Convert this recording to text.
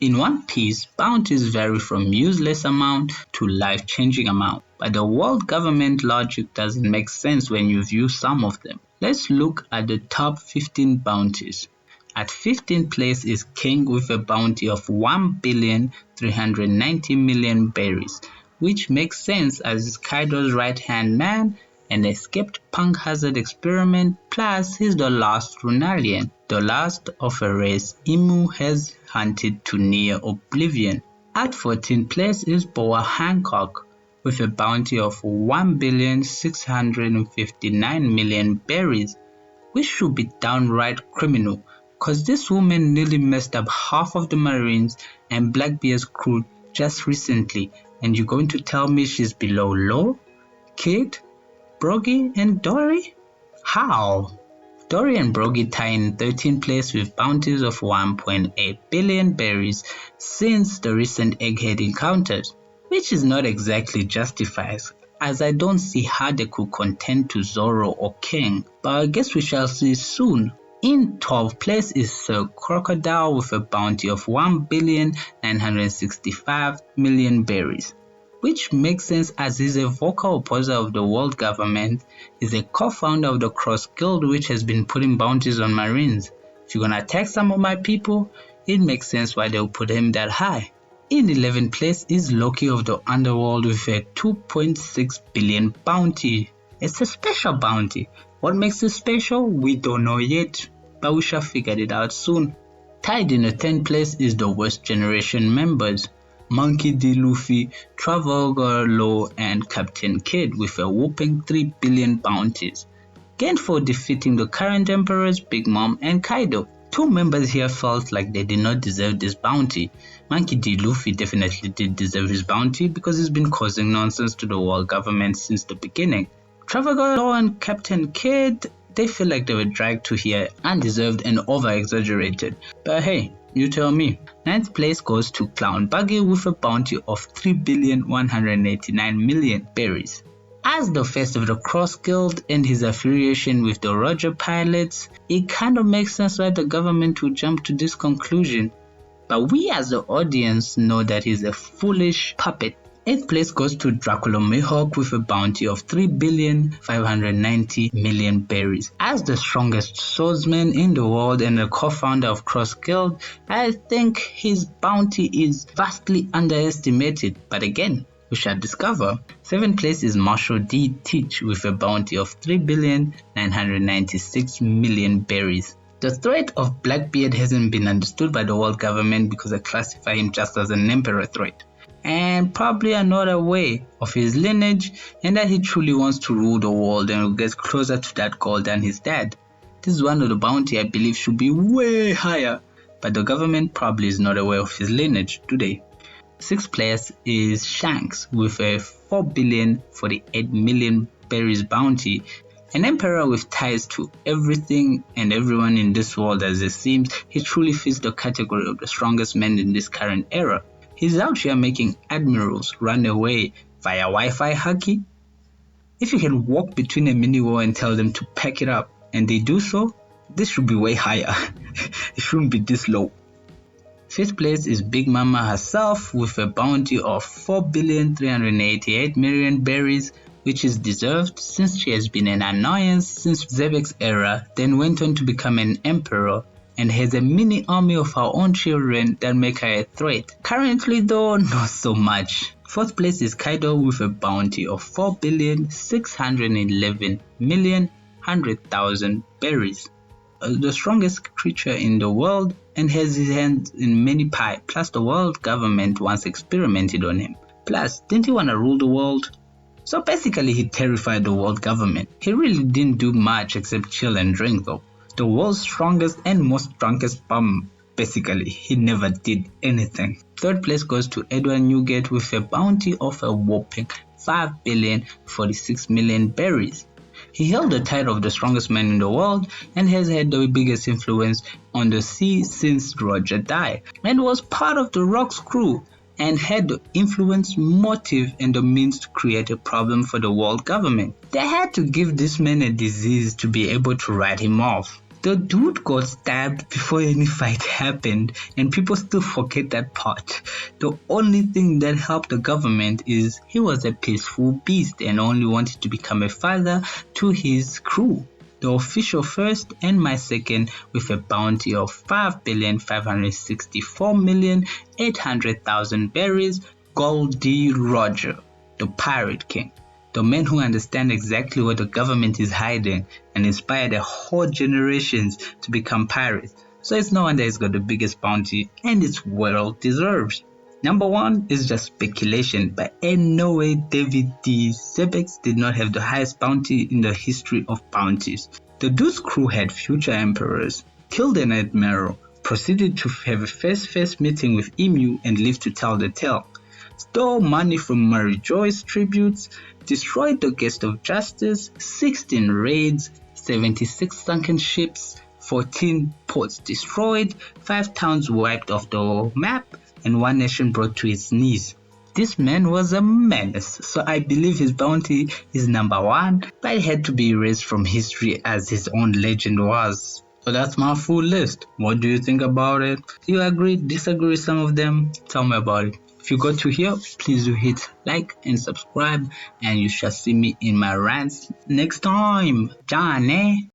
In one piece, bounties vary from useless amount to life-changing amount, but the world government logic doesn't make sense when you view some of them. Let's look at the top 15 bounties. At 15th place is King with a bounty of 1,390,000,000 berries, which makes sense as he's Kaido's right-hand man, an escaped punk hazard experiment, plus he's the last Runalian, the last of a race Emu has hunted to near oblivion. At 14th place is Boa Hancock with a bounty of 1,659,000,000 berries, which should be downright criminal, cause this woman nearly messed up half of the Marines and Blackbeard's crew just recently, and you're going to tell me she's below Law, Kid, Broggy and Dory? How? Dory and Broggy tie in 13th place with bounties of 1.8 billion berries since the recent egghead encounters, which is not exactly justified, as I don't see how they could contend to Zoro or King, but I guess we shall see soon. In 12th place is Sir Crocodile with a bounty of 1,965,000,000 berries, which makes sense as he's a vocal opposer of the world government, is a co-founder of the Cross Guild which has been putting bounties on Marines. If you're gonna attack some of my people, it makes sense why they'll put him that high. In 11th place is Loki of the Underworld with a 2.6 billion bounty. It's a special bounty. What makes it special? We don't know yet, but we shall figure it out soon. Tied in the 10th place is the Worst Generation members, Monkey D. Luffy, Trafalgar Law and Captain Kidd with a whopping 3 billion bounties, gained for defeating the current emperors Big Mom and Kaido. Two members here felt like they did not deserve this bounty. Monkey D. Luffy definitely did deserve his bounty because he's been causing nonsense to the world government since the beginning. Trafalgar Law and Captain Kidd, they feel like they were dragged to here, undeserved and over-exaggerated. But hey, you tell me. 9th place goes to Clown Buggy with a bounty of 3,189,000,000 berries. As the first of the Cross Guild and his affiliation with the Roger pilots, it kind of makes sense why the government would jump to this conclusion. But we as the audience know that he's a foolish puppet. 8th place goes to Dracula Mihawk with a bounty of 3,590,000,000 berries. As the strongest swordsman in the world and a co-founder of Cross Guild, I think his bounty is vastly underestimated, but again, we shall discover. 7th place is Marshall D. Teach with a bounty of 3,996,000,000 berries. The threat of Blackbeard hasn't been understood by the world government because they classify him just as an emperor threat, and probably another way of his lineage, and that he truly wants to rule the world and will get closer to that goal than his dad. This is one of the bounty I believe should be way higher, but the government probably is not aware of his lineage today. 6th place is Shanks with a 4,048,000,000 berries bounty, an emperor with ties to everything and everyone in this world. As it seems, he truly fits the category of the strongest man in this current era. He's out here making admirals run away via Wi-Fi hacking. If you can walk between a mini war and tell them to pack it up and they do so, this should be way higher. It shouldn't be this low. 5th place is Big Mama herself with a bounty of 4,388,000,000 berries, which is deserved since she has been an annoyance since Zebek's era, then went on to become an emperor and has a mini army of her own children that make her a threat. Currently though, not so much. 4th place is Kaido with a bounty of 4,611,100,000 berries. The strongest creature in the world and has his hands in many pies, plus the world government once experimented on him. Plus, didn't he want to rule the world? So basically he terrified the world government. He really didn't do much except chill and drink though. The world's strongest and most drunkest bum. Basically, he never did anything. 3rd place goes to Edward Newgate with a bounty of a whopping 5,046,000,000 berries. He held the title of the strongest man in the world and has had the biggest influence on the sea since Roger died, and was part of the Rock's crew and had the influence, motive and the means to create a problem for the world government. They had to give this man a disease to be able to write him off. The dude got stabbed before any fight happened, and people still forget that part. The only thing that helped the government is he was a peaceful beast and only wanted to become a father to his crew. The official first and my second with a bounty of 5,564,800,000 berries, Goldie Roger, the Pirate King. The man who understands exactly what the government is hiding and inspired a whole generations to become pirates. So it's no wonder he's got the biggest bounty and it's well deserved. Number one is just speculation, but in no way David D. Zebex did not have the highest bounty in the history of bounties. The dude's crew had future emperors, killed an admiral, proceeded to have a first meeting with Emu and lived to tell the tale. Stole money from Mary Joyce tributes, destroyed the Guest of Justice, 16 raids, 76 sunken ships, 14 ports destroyed, 5 towns wiped off the map, and 1 nation brought to its knees. This man was a menace, so I believe his bounty is number 1, but it had to be erased from history as his own legend was. So that's my full list. What do you think about it? Do you agree, disagree with some of them? Tell me about it. If you got to here, please do hit like and subscribe, and you shall see me in my rants next time. Johnny.